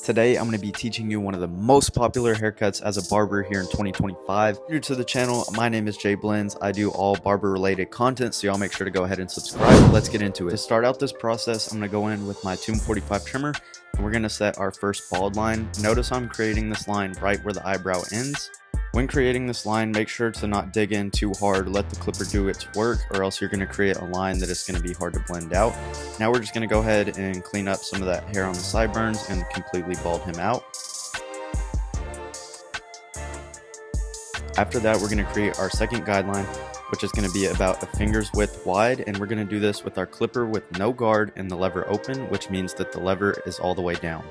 Today, I'm going to be teaching you one of the most popular haircuts as a barber here in 2025. New to the channel, my name is Jay Blends. I do all barber related content, so y'all make sure to go ahead and subscribe. Let's get into it. To start out this process, I'm going to go in with my 245 trimmer, and we're going to set our first bald line. Notice I'm creating this line right where the eyebrow ends. When creating this line, make sure to not dig in too hard, let the clipper do its work, or else you're going to create a line that is going to be hard to blend out. Now we're just going to go ahead and clean up some of that hair on the sideburns and completely bald him out. After that, we're going to create our second guideline, which is going to be about a finger's width wide, and we're going to do this with our clipper with no guard and the lever open, which means that the lever is all the way down.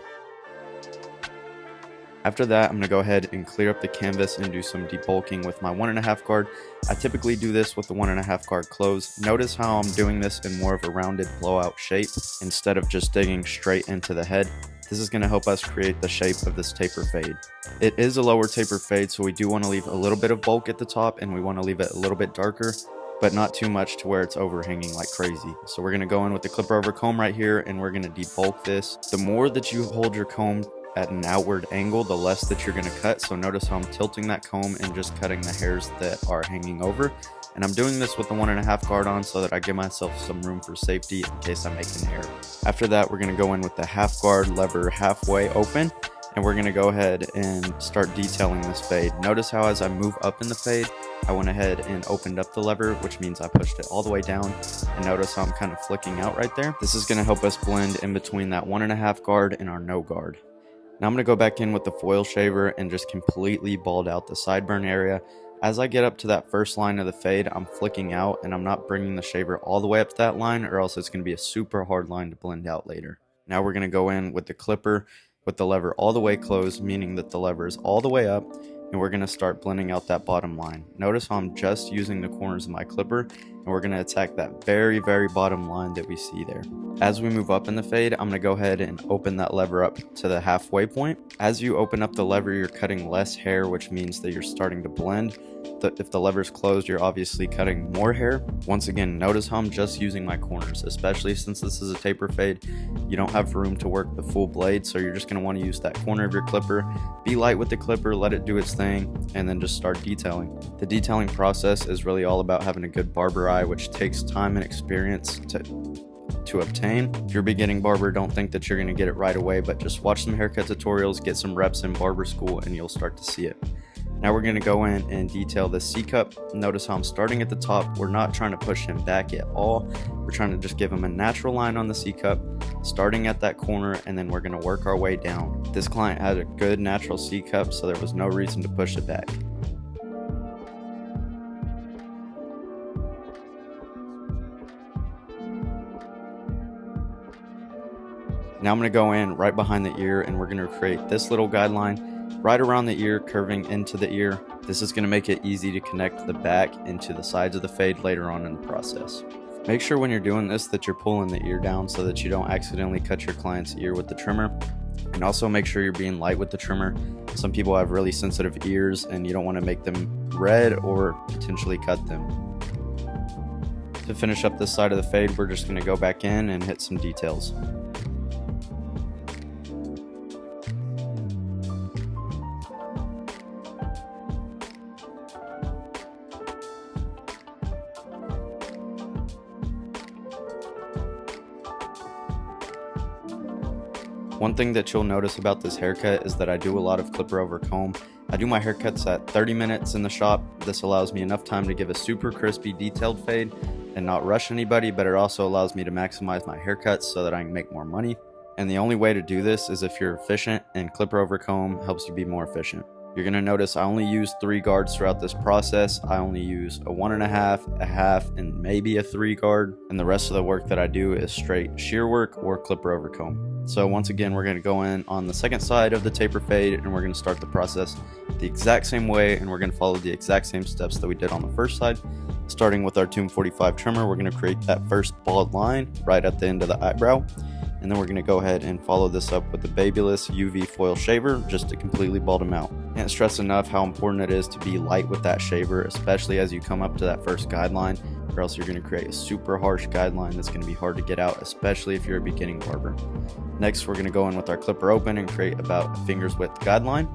After that, I'm going to go ahead and clear up the canvas and do some debulking with my 1.5 guard. I typically do this with the 1.5 guard closed. Notice how I'm doing this in more of a rounded blowout shape instead of just digging straight into the head. This is going to help us create the shape of this taper fade. It is a lower taper fade, so we do want to leave a little bit of bulk at the top, and we want to leave it a little bit darker, but not too much to where it's overhanging like crazy. So we're going to go in with the clipper over comb right here, and we're going to debulk this. The more that you hold your comb at an outward angle, the less that you're going to cut. So notice how I'm tilting that comb and just cutting the hairs that are hanging over. And I'm doing this with the 1.5 guard on so that I give myself some room for safety in case I make an error. After that, we're going to go in with the half guard lever halfway open, and we're going to go ahead and start detailing this fade. Notice how as I move up in the fade, I went ahead and opened up the lever, which means I pushed it all the way down, and notice how I'm kind of flicking out right there. This is going to help us blend in between that 1.5 guard and our no guard. Now I'm going to go back in with the foil shaver and just completely bald out the sideburn area. As I get up to that first line of the fade, I'm flicking out and I'm not bringing the shaver all the way up to that line, or else it's going to be a super hard line to blend out later. Now we're going to go in with the clipper with the lever all the way closed, meaning that the lever is all the way up, and we're going to start blending out that bottom line. Notice how I'm just using the corners of my clipper, and we're going to attack that very bottom line that we see there. As we move up in the fade, I'm going to go ahead and open that lever up to the halfway point. As you open up the lever, you're cutting less hair, which means that you're starting to blend. If the lever's closed, you're obviously cutting more hair. Once again, notice how I'm just using my corners, especially since this is a taper fade. You don't have room to work the full blade, so you're just going to want to use that corner of your clipper. Be light with the clipper, let it do its thing, and then just start detailing. The detailing process is really all about having a good barber eye, which takes time and experience to obtain. If you're a beginning barber, don't think that you're going to get it right away, but just watch some haircut tutorials, get some reps in barber school, and you'll start to see it. Now we're going to go in and detail the C-cup. Notice how I'm starting at the top. We're not trying to push him back at all. We're trying to just give him a natural line on the C-cup, starting at that corner, and then we're going to work our way down. This client had a good natural C-cup, so there was no reason to push it back. Now I'm going to go in right behind the ear, and we're going to create this little guideline right around the ear, curving into the ear. This is going to make it easy to connect the back into the sides of the fade later on in the process. Make sure when you're doing this that you're pulling the ear down so that you don't accidentally cut your client's ear with the trimmer. And also make sure you're being light with the trimmer. Some people have really sensitive ears and you don't want to make them red or potentially cut them. To finish up this side of the fade, we're just going to go back in and hit some details. One thing that you'll notice about this haircut is that I do a lot of clipper over comb. I do my haircuts at 30 minutes in the shop. This allows me enough time to give a super crispy detailed fade and not rush anybody, but it also allows me to maximize my haircuts so that I can make more money. And the only way to do this is if you're efficient, and clipper over comb helps you be more efficient. You're going to notice I only use 3 guards throughout this process. I only use a 1.5, a half, and maybe a 3 guard. And the rest of the work that I do is straight shear work or clipper over comb. So once again, we're going to go in on the second side of the taper fade, and we're going to start the process the exact same way, and we're going to follow the exact same steps that we did on the first side. Starting with our 245 trimmer, we're going to create that first bald line right at the end of the eyebrow. And then we're going to go ahead and follow this up with the Babyless UV foil shaver just to completely bald him out. Can't stress enough how important it is to be light with that shaver, especially as you come up to that first guideline. or else you're going to create a super harsh guideline that's going to be hard to get out, especially if you're a beginning barber. Next, we're going to go in with our clipper open and create about a finger's width guideline.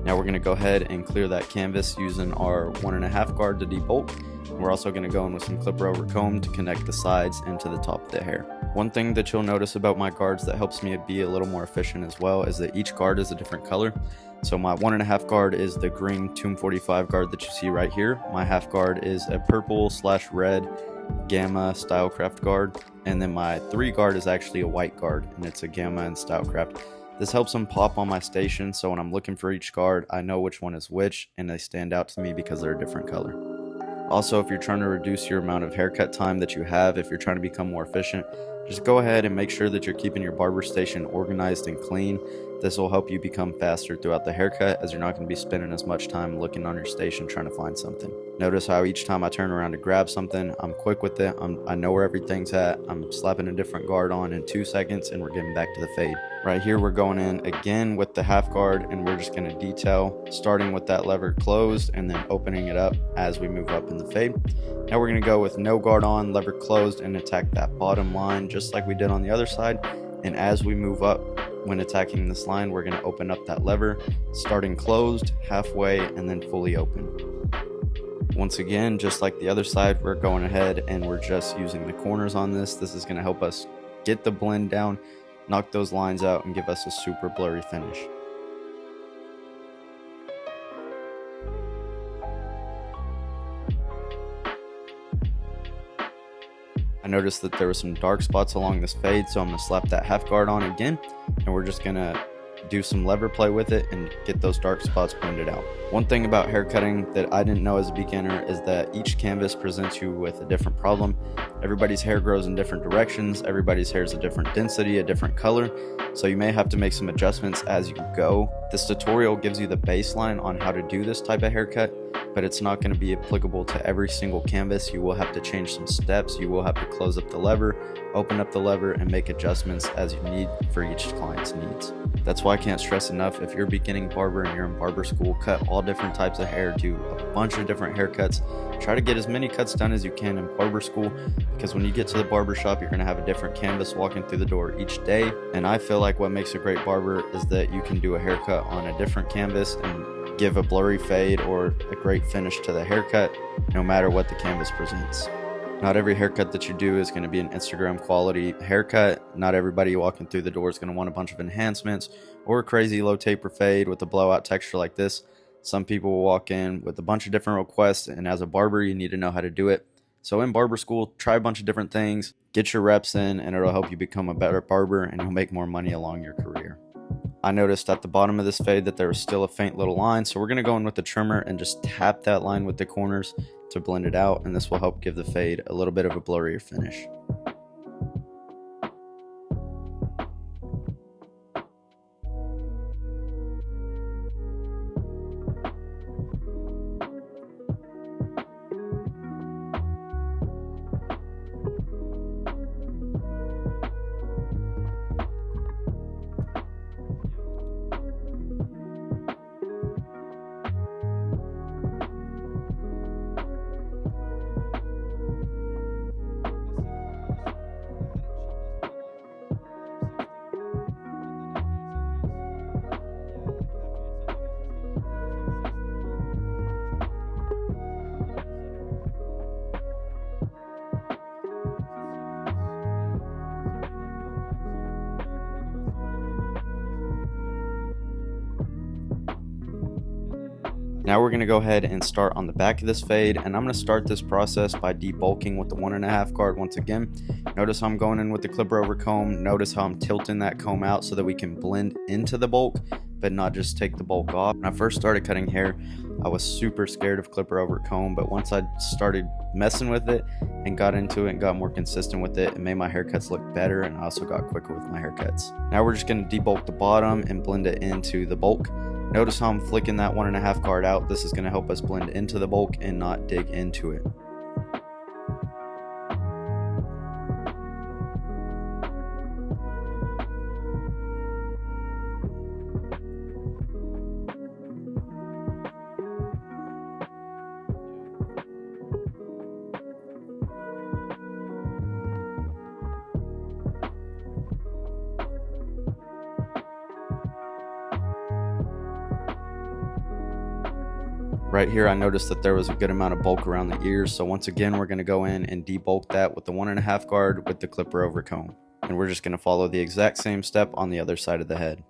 Now we're going to go ahead and clear that canvas using our 1.5 guard to debulk. We're also going to go in with some clipper over comb to connect the sides into the top of the hair. One thing that you'll notice about my guards that helps me be a little more efficient as well is that each guard is a different color. So my 1.5 guard is the green Tomb 45 guard that you see right here. My half guard is a purple/red Gamma Stylecraft guard. And then my 3 guard is actually a white guard, and it's a Gamma and Stylecraft. This helps them pop on my station, so when I'm looking for each guard, I know which one is which, and they stand out to me because they're a different color. Also, if you're trying to reduce your amount of haircut time that you have, if you're trying to become more efficient, just go ahead and make sure that you're keeping your barber station organized and clean. This will help you become faster throughout the haircut, as you're not going to be spending as much time looking on your station trying to find something. Notice how each time I turn around to grab something, I'm quick with it. I know where everything's at. I'm slapping a different guard on in 2 seconds, and we're getting back to the fade. Right here, we're going in again with the half guard, and we're just going to detail, starting with that lever closed and then opening it up as we move up in the fade. Now we're going to go with no guard on, lever closed, and attack that bottom line just like we did on the other side. And as we move up, when attacking this line, we're going to open up that lever, starting closed, halfway, and then fully open. Once again, just like the other side, we're going ahead and we're just using the corners on this. This is going to help us get the blend down, knock those lines out, and give us a super blurry finish. I noticed that there were some dark spots along this fade, so I'm going to slap that half guard on again, and we're just going to do some lever play with it and get those dark spots blended out. One thing about haircutting that I didn't know as a beginner is that each canvas presents you with a different problem. Everybody's hair grows in different directions, everybody's hair is a different density, a different color, so you may have to make some adjustments as you go. This tutorial gives you the baseline on how to do this type of haircut, but it's not going to be applicable to every single canvas. You will have to change some steps, you will have to close up the lever, open up the lever, and make adjustments as you need for each client's needs. That's why I can't stress enough, if you're a beginning barber and you're in barber school, cut all different types of hair, do a bunch of different haircuts. Try to get as many cuts done as you can in barber school, because when you get to the barber shop, you're going to have a different canvas walking through the door each day. And I feel like what makes a great barber is that you can do a haircut on a different canvas and give a blurry fade or a great finish to the haircut, no matter what the canvas presents. Not every haircut that you do is going to be an Instagram quality haircut. Not everybody walking through the door is going to want a bunch of enhancements or a crazy low taper fade with a blowout texture like this. Some people will walk in with a bunch of different requests, and as a barber, you need to know how to do it. So in barber school, try a bunch of different things, get your reps in, and it'll help you become a better barber, and you'll make more money along your career. I noticed at the bottom of this fade that there was still a faint little line, so we're going to go in with the trimmer and just tap that line with the corners to blend it out, and this will help give the fade a little bit of a blurrier finish. Now we're going to go ahead and start on the back of this fade, and I'm going to start this process by debulking with the 1.5 guard once again. Notice how I'm going in with the clipper over comb. Notice how I'm tilting that comb out so that we can blend into the bulk, but not just take the bulk off. When I first started cutting hair, I was super scared of clipper over comb, but once I started messing with it and got into it and got more consistent with it, it made my haircuts look better, and I also got quicker with my haircuts. Now we're just going to debulk the bottom and blend it into the bulk. Notice how I'm flicking that 1.5 guard out. This is going to help us blend into the bulk and not dig into it. Right here, I noticed that there was a good amount of bulk around the ears, so once again, we're going to go in and debulk that with the 1.5 guard with the clipper over comb. And we're just going to follow the exact same step on the other side of the head.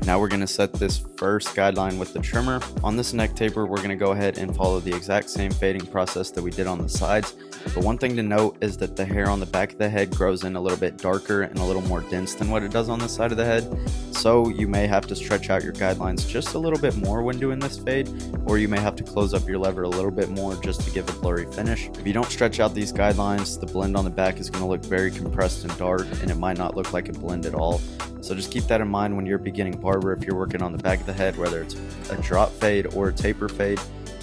Now we're going to set this first guideline with the trimmer. On this neck taper, we're going to go ahead and follow the exact same fading process that we did on the sides. But one thing to note is that the hair on the back of the head grows in a little bit darker and a little more dense than what it does on the side of the head. So you may have to stretch out your guidelines just a little bit more when doing this fade, or you may have to close up your lever a little bit more just to give a blurry finish. If you don't stretch out these guidelines, the blend on the back is going to look very compressed and dark, and it might not look like a blend at all. So just keep that in mind when you're a beginning barber. If you're working on the back of the head, whether it's a drop fade or a taper fade,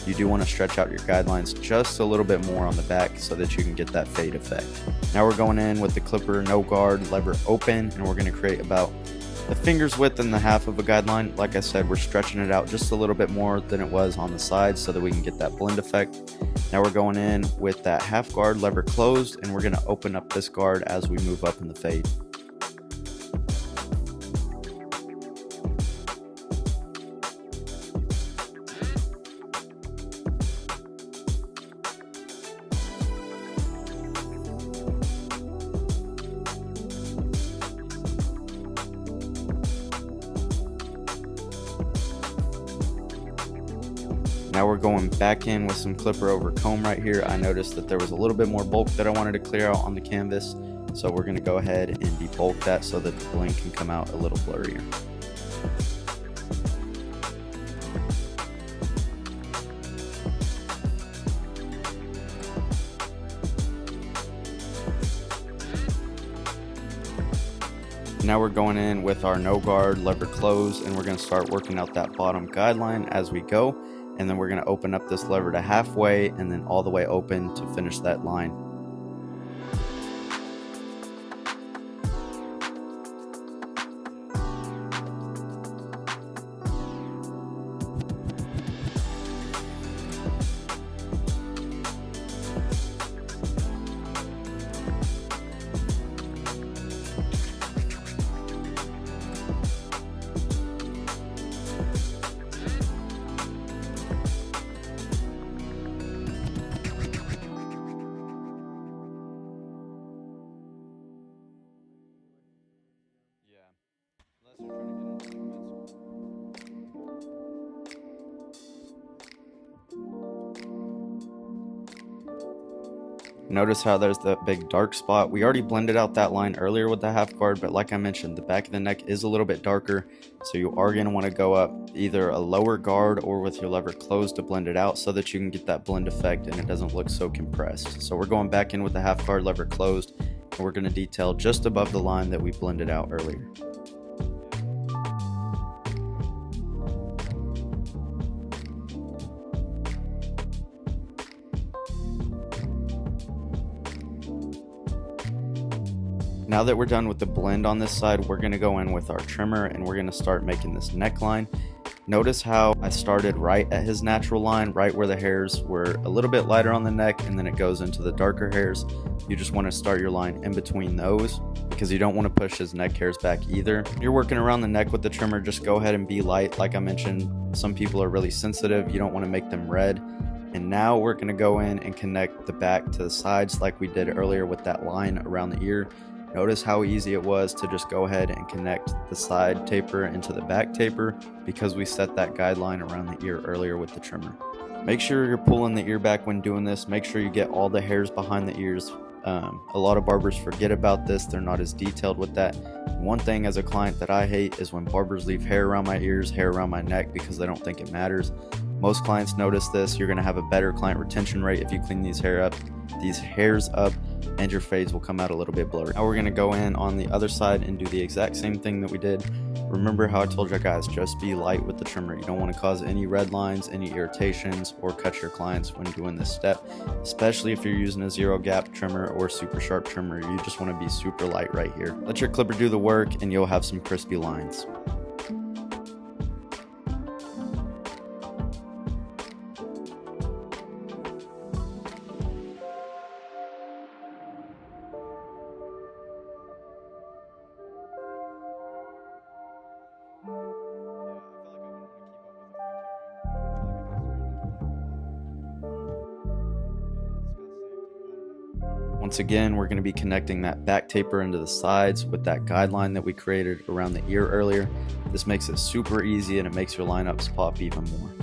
you do want to stretch out your guidelines just a little bit more on the back so that you can get that fade effect. Now we're going in with the clipper no guard, lever open, and we're going to create about the finger's width and the half of a guideline. Like I said, we're stretching it out just a little bit more than it was on the side so that we can get that blend effect. Now we're going in with that half guard, lever closed, and we're going to open up this guard as we move up in the fade. Now we're going back in with some clipper over comb right here. I noticed that there was a little bit more bulk that I wanted to clear out on the canvas. So we're going to go ahead and debulk that so that the blend can come out a little blurrier. Now we're going in with our no guard, lever closed, and we're going to start working out that bottom guideline as we go. And then we're going to open up this lever to halfway and then all the way open to finish that line. Notice how there's that big dark spot. We already blended out that line earlier with the half guard, but like I mentioned, the back of the neck is a little bit darker, so you are going to want to go up either a lower guard or with your lever closed to blend it out so that you can get that blend effect and it doesn't look so compressed. So we're going back in with the half guard, lever closed, and we're going to detail just above the line that we blended out earlier. Now that we're done with the blend on this side, we're going to go in with our trimmer and we're going to start making this neckline. Notice how I started right at his natural line, right where the hairs were a little bit lighter on the neck, and then it goes into the darker hairs. You just want to start your line in between those because you don't want to push his neck hairs back either. If you're working around the neck with the trimmer, just go ahead and be light. Like I mentioned, some people are really sensitive. You don't want to make them red. And now we're going to go in and connect the back to the sides like we did earlier with that line around the ear. Notice how easy it was to just go ahead and connect the side taper into the back taper because we set that guideline around the ear earlier with the trimmer. Make sure you're pulling the ear back when doing this. Make sure you get all the hairs behind the ears. A lot of barbers forget about this. They're not as detailed with that. One thing as a client that I hate is when barbers leave hair around my ears, hair around my neck because they don't think it matters. Most clients notice this. You're going to have a better client retention rate if you clean these hairs up, and your fades will come out a little bit blurry. Now we're going to go in on the other side and do the exact same thing that we did. Remember how I told you guys, just be light with the trimmer. You don't want to cause any red lines, any irritations, or cut your clients when doing this step, especially if you're using a zero gap trimmer or super sharp trimmer. You just want to be super light right here. Let your clipper do the work and you'll have some crispy lines. Once again, we're going to be connecting that back taper into the sides with that guideline that we created around the ear earlier. This makes it super easy and it makes your lineups pop even more.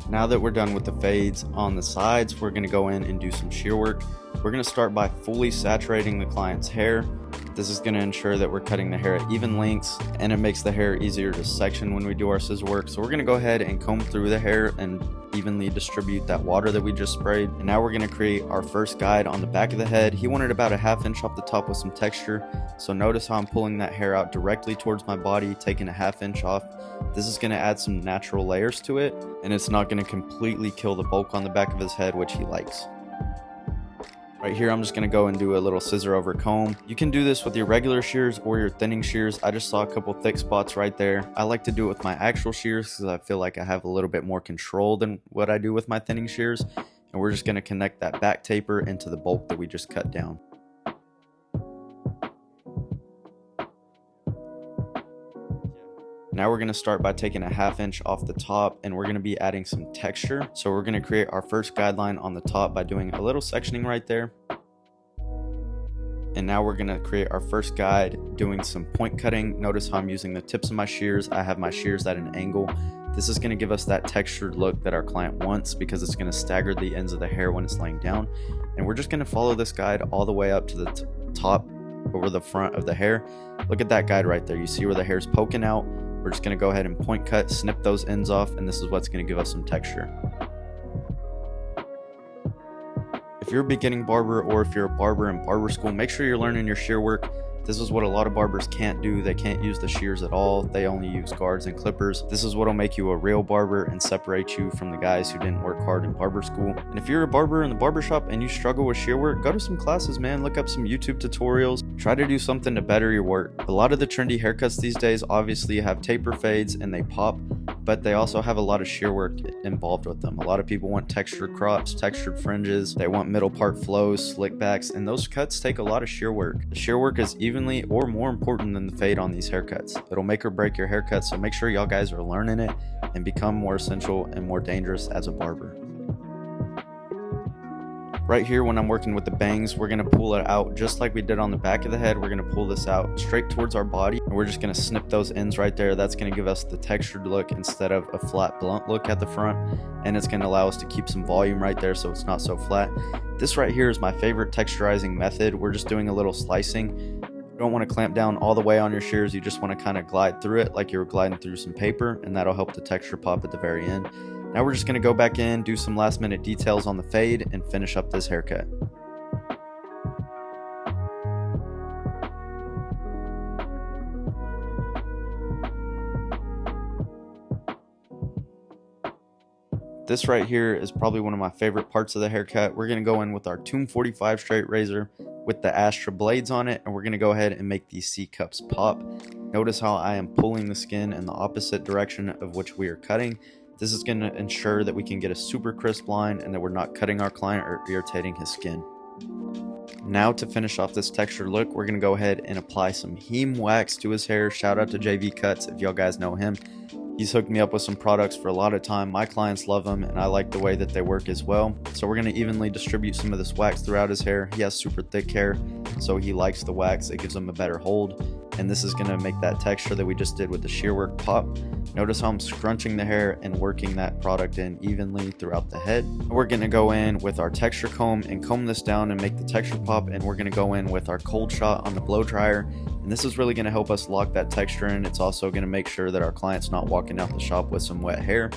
Now that we're done with the fades on the sides, we're going to go in and do some shear work. We're going to start by fully saturating the client's hair. This is going to ensure that we're cutting the hair at even lengths, and it makes the hair easier to section when we do our scissor work. So we're going to go ahead and comb through the hair and evenly distribute that water that we just sprayed. And now we're going to create our first guide on the back of the head. He wanted about a ½ inch off the top with some texture. So notice how I'm pulling that hair out directly towards my body, taking a ½ inch off. This is going to add some natural layers to it, and it's not going to completely kill the bulk on the back of his head, which he likes. Right here, I'm just going to go and do a little scissor over comb. You can do this with your regular shears or your thinning shears. I just saw a couple thick spots right there. I like to do it with my actual shears because I feel like I have a little bit more control than what I do with my thinning shears. And we're just going to connect that back taper into the bulk that we just cut down. Now we're going to start by taking a ½ inch off the top, and we're going to be adding some texture. So we're going to create our first guideline on the top by doing a little sectioning right there. And now we're going to create our first guide doing some point cutting. Notice how I'm using the tips of my shears. I have my shears at an angle. This is going to give us that textured look that our client wants because it's going to stagger the ends of the hair when it's laying down. And we're just going to follow this guide all the way up to the top over the front of the hair. Look at that guide right there. You see where the hair's poking out? We're just going to go ahead and point cut, snip those ends off, and this is what's going to give us some texture. If you're a beginning barber or if you're a barber in barber school, make sure you're learning your shear work. This is what a lot of barbers can't do. They can't use the shears at all. They only use guards and clippers. This is what will make you a real barber and separate you from the guys who didn't work hard in barber school. And if you're a barber in the barbershop and you struggle with shear work, go to some classes, man. Look up some YouTube tutorials. Try to do something to better your work. A lot of the trendy haircuts these days obviously have taper fades and they pop, but they also have a lot of shear work involved with them. A lot of people want textured crops, textured fringes. They want middle part flows, slick backs, and those cuts take a lot of shear work. The shear work is evenly or more important than the fade on these haircuts. It'll make or break your haircut, so make sure y'all guys are learning it and become more essential and more dangerous as a barber. Right here, when I'm working with the bangs, we're going to pull it out just like we did on the back of the head. We're going to pull this out straight towards our body, and we're just going to snip those ends right there. That's going to give us the textured look instead of a flat blunt look at the front, and it's going to allow us to keep some volume right there so it's not so flat. This right here is my favorite texturizing method. We're just doing a little slicing. You don't want to clamp down all the way on your shears. You just want to kind of glide through it like you're gliding through some paper, and that'll help the texture pop at the very end. Now we're just going to go back in, do some last minute details on the fade, and finish up this haircut. This right here is probably one of my favorite parts of the haircut. We're going to go in with our Tomb 45 straight razor with the Astra blades on it, and we're going to go ahead and make these C-cups pop. Notice how I am pulling the skin in the opposite direction of which we are cutting. This is going to ensure that we can get a super crisp line and that we're not cutting our client or irritating his skin. Now to finish off this textured look, we're going to go ahead and apply some heme wax to his hair. Shout out to JV Cuts if y'all guys know him. He's hooked me up with some products for a lot of time. My clients love them and I like the way that they work as well. So we're going to evenly distribute some of this wax throughout his hair. He has super thick hair, so he likes the wax. It gives him a better hold. And this is going to make that texture that we just did with the shear work pop. Notice how I'm scrunching the hair and working that product in evenly throughout the head. We're going to go in with our texture comb and comb this down and make the texture pop. And we're going to go in with our cold shot on the blow dryer. And this is really going to help us lock that texture in. It's also going to make sure that our client's not walking out the shop with some wet hair.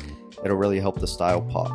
It'll really help the style pop.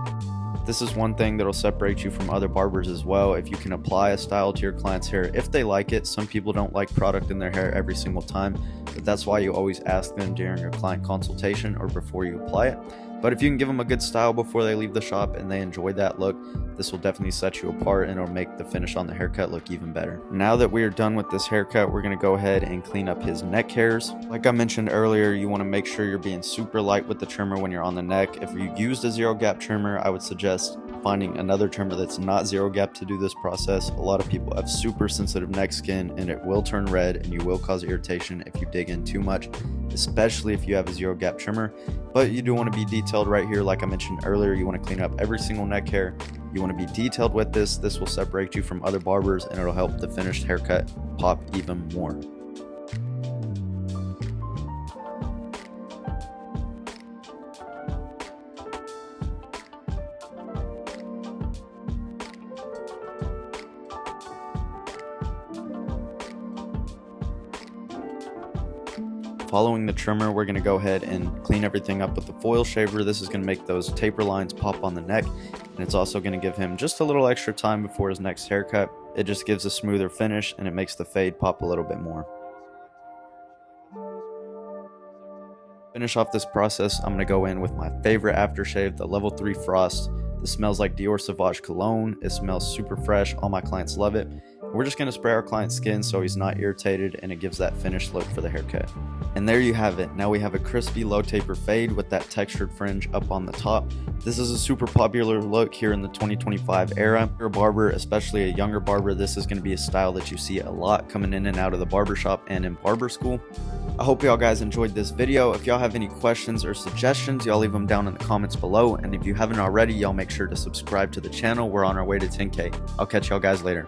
This is one thing that'll separate you from other barbers as well. If you can apply a style to your client's hair, if they like it. Some people don't like product in their hair every single time, but that's why you always ask them during your client consultation or before you apply it. But if you can give them a good style before they leave the shop and they enjoy that look, this will definitely set you apart and it'll make the finish on the haircut look even better. Now that we are done with this haircut, we're going to go ahead and clean up his neck hairs. Like I mentioned earlier, you want to make sure you're being super light with the trimmer when you're on the neck. If you used a zero gap trimmer, I would suggest finding another trimmer that's not zero gap to do this process. A lot of people have super sensitive neck skin and it will turn red and you will cause irritation if you dig in too much, especially if you have a zero gap trimmer. But you do want to be detailed right here. Like I mentioned earlier, you want to clean up every single neck hair. You want to be detailed with this. This will separate you from other barbers and it'll help the finished haircut pop even more. Following the trimmer, we're going to go ahead and clean everything up with the foil shaver. This is going to make those taper lines pop on the neck, and it's also going to give him just a little extra time before his next haircut. It just gives a smoother finish and it makes the fade pop a little bit more. Finish off this process, I'm going to go in with my favorite aftershave, the Level 3 Frost. This smells like Dior Sauvage cologne. It smells super fresh. All my clients love it. We're just going to spray our client's skin so he's not irritated and it gives that finished look for the haircut. And there you have it. Now we have a crispy low taper fade with that textured fringe up on the top. This is a super popular look here in the 2025 era. If you're a barber, especially a younger barber, this is going to be a style that you see a lot coming in and out of the barbershop and in barber school. I hope y'all guys enjoyed this video. If y'all have any questions or suggestions, y'all leave them down in the comments below. And if you haven't already, y'all make sure to subscribe to the channel. We're on our way to 10K. I'll catch y'all guys later.